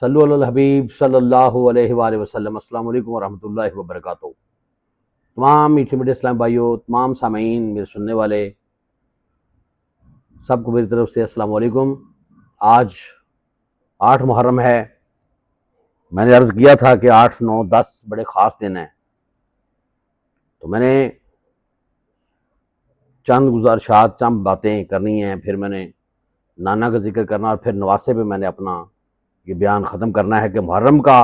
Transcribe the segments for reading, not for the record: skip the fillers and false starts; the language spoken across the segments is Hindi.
सल्लु अलल हबीब सल्लल्लाहु अलैहि वसल्लम। अस्सलाम वालेकुम वरहमतुल्लाहि वबरकातुहू। तमाम मीठे मीठे इस्लाम भाइयों, तमाम सामीन, मेरे सुनने वाले सबको मेरी तरफ से अस्सलाम वालेकुम। आज 8 मुहर्रम है। मैंने अर्ज़ किया था कि 8, 9, 10 बड़े ख़ास दिन हैं, तो मैंने चंद गुज़ारिशात, चंद बातें करनी हैं। फिर मैंने नाना का जिक्र करना और फिर नवासे पे मैंने अपना ये बयान ख़त्म करना है कि मुहर्रम का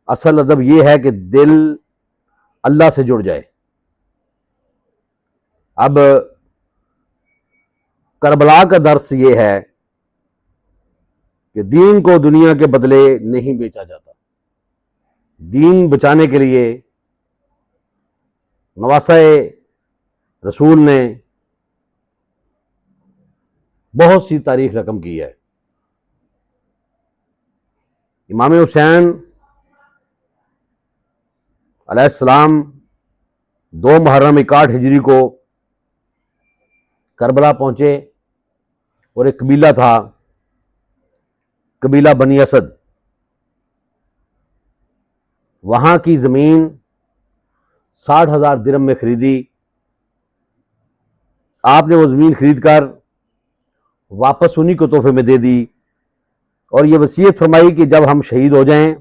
असल अदब ये है कि दिल अल्लाह से जुड़ जाए। अब करबला का दर्स ये है कि दीन को दुनिया के बदले नहीं बेचा जाता। दीन बचाने के लिए नवासाए रसूल ने बहुत सी तारीख रकम की है। इमाम हुसैन अलैहिस्सलाम 2 मुहर्रम 61 हिजरी को करबला पहुंचे और एक कबीला था, कबीला बनी असद। वहां की जमीन 60,000 दिरहम में खरीदी। आपने वो जमीन खरीद कर वापस उन्हीं को तोहफे में दे दी और ये वसीयत फरमाई कि जब हम शहीद हो जाएं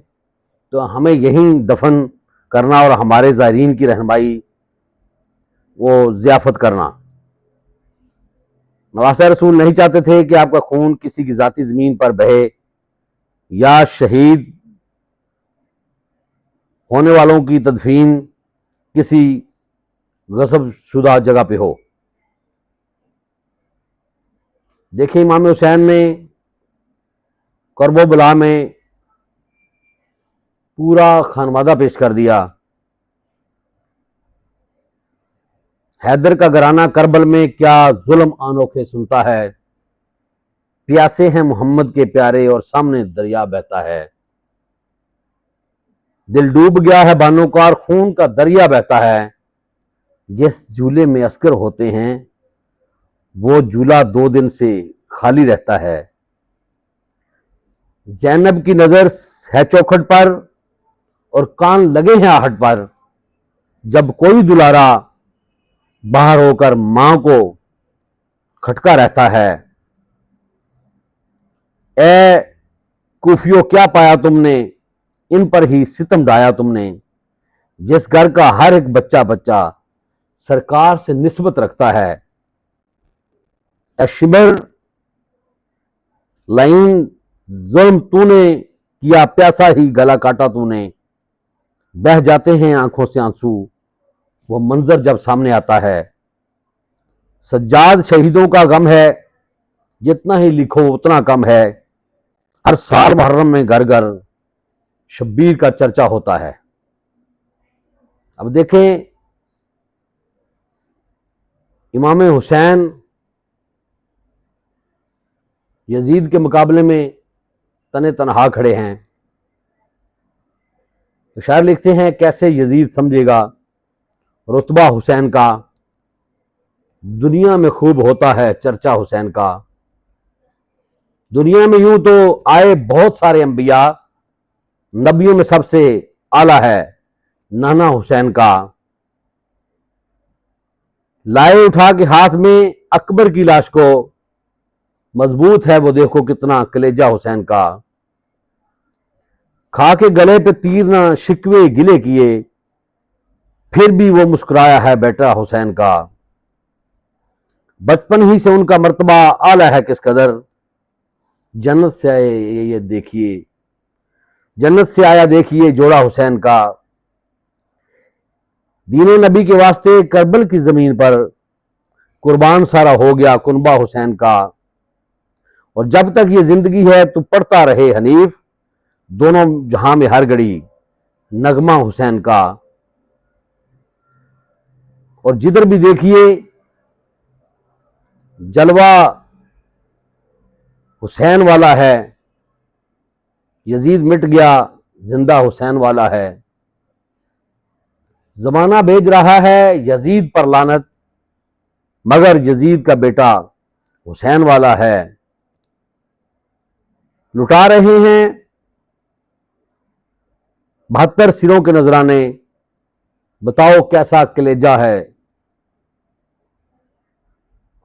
तो हमें यहीं दफन करना और हमारे ज़ायरीन की रहनुमाई वो ज़ियाफ़त करना। नवासा रसूल नहीं चाहते थे कि आपका खून किसी की ज़ाती ज़मीन पर बहे या शहीद होने वालों की तदफीन किसी गसब शुदा जगह पे हो। देखिए, इमाम हुसैन ने करबो बला में पूरा खानवादा पेश कर दिया। हैदर का घराना करबल में क्या जुल्म अनोखे सुनता है, प्यासे हैं मोहम्मद के प्यारे और सामने दरिया बहता है। दिल डूब गया है बानोकार, खून का दरिया बहता है। जिस झूले में अस्कर होते हैं वो झूला 2 दिन से खाली रहता है। जैनब की नजर है चौखट पर और कान लगे हैं आहट पर। जब कोई दुलारा बाहर होकर मां को खटका रहता है। ए कूफियों क्या पाया तुमने, इन पर ही सितम ढाया तुमने। जिस घर का हर एक बच्चा बच्चा सरकार से निस्बत रखता है। ए शिबर लाइन जुल्म तूने किया, प्यासा ही गला काटा तूने। बह जाते हैं आंखों से आंसू वो मंजर जब सामने आता है। सज्जाद शहीदों का गम है, जितना ही लिखो उतना कम है। हर साल मुहर्रम में घर घर शब्बीर का चर्चा होता है। अब देखें, इमाम हुसैन यजीद के मुकाबले में तने तनहा खड़े हैं। तो शायर लिखते हैं, कैसे यजीद समझेगा रुतबा हुसैन का, दुनिया में खूब होता है चर्चा हुसैन का। दुनिया में यूं तो आए बहुत सारे अंबिया, नबियों में सबसे आला है नाना हुसैन का। लाए उठा के हाथ में अकबर की लाश को, मजबूत है वो देखो कितना कलेजा हुसैन का। खा के गले पे तीर ना शिकवे गिले किए, फिर भी वो मुस्कुराया है बेटा हुसैन का। बचपन ही से उनका मर्तबा आला है किस कदर, जन्नत से आए ये देखिए, जन्नत से आया देखिए जोड़ा हुसैन का। दीने नबी के वास्ते करबल की जमीन पर कुर्बान सारा हो गया कुनबा हुसैन का। और जब तक ये जिंदगी है तो पढ़ता रहे हनीफ, दोनों जहां में हर घड़ी नगमा हुसैन का। और जिधर भी देखिए जलवा हुसैन वाला है। यजीद मिट गया जिंदा हुसैन वाला है। जमाना भेज रहा है यजीद पर लानत, मगर यजीद का बेटा हुसैन वाला है। लुटा रहे हैं 72 सिरों के नजराने, बताओ कैसा कलेजा है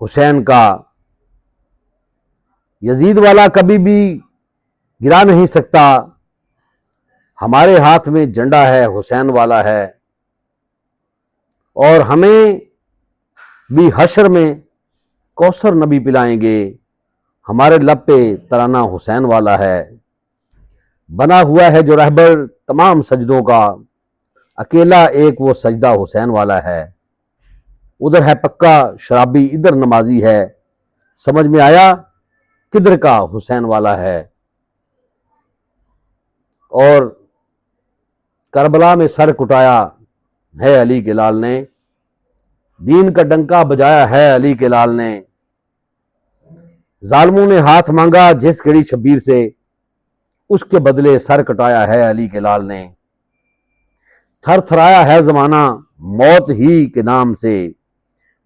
हुसैन का। यजीद वाला कभी भी गिरा नहीं सकता, हमारे हाथ में झंडा है हुसैन वाला है। और हमें भी हशर में कौसर नबी पिलाएंगे, हमारे लब पे तराना हुसैन वाला है। बना हुआ है जो रहबर तमाम सजदों का, अकेला एक वो सजदा हुसैन वाला है। उधर है पक्का शराबी, इधर नमाजी है, समझ में आया किधर का हुसैन वाला है। और करबला में सर कुटाया है अली के लाल ने, दीन का डंका बजाया है अली के लाल ने। जालमों ने हाथ मांगा जिस घड़ी शब्बीर से, उसके बदले सर कटाया है अली के लाल ने। थर थराया है जमाना मौत ही के नाम से,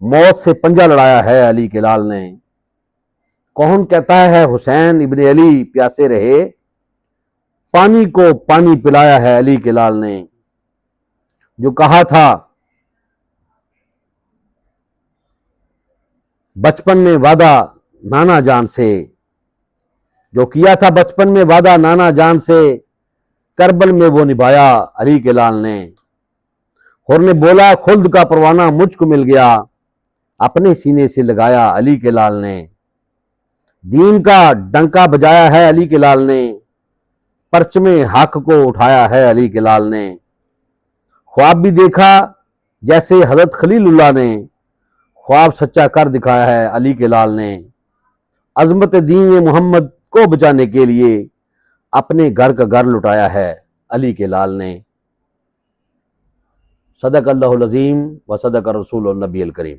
मौत से पंजा लड़ाया है अली के लाल ने। कौन कहता है हुसैन इब्ने अली प्यासे रहे, पानी को पानी पिलाया है अली के लाल ने। जो कहा था बचपन में वादा नाना जान से, जो किया था बचपन में वादा नाना जान से, करबल में वो निभाया अली के लाल ने। और ने बोला खुल्द का परवाना मुझको मिल गया, अपने सीने से लगाया अली के लाल ने। दीन का डंका बजाया है अली के लाल ने, परचमे हक को उठाया है अली के लाल ने। ख्वाब भी देखा जैसे हजरत खलीलुल्लाह ने, ख्वाब सच्चा कर दिखाया है अली के लाल ने। अजमत दीन मोहम्मद को बचाने के लिए अपने घर का घर लुटाया है अली के लाल ने। सदक अल्लाहुल अज़ीम व सदक रसूलुन नबी अल करीम।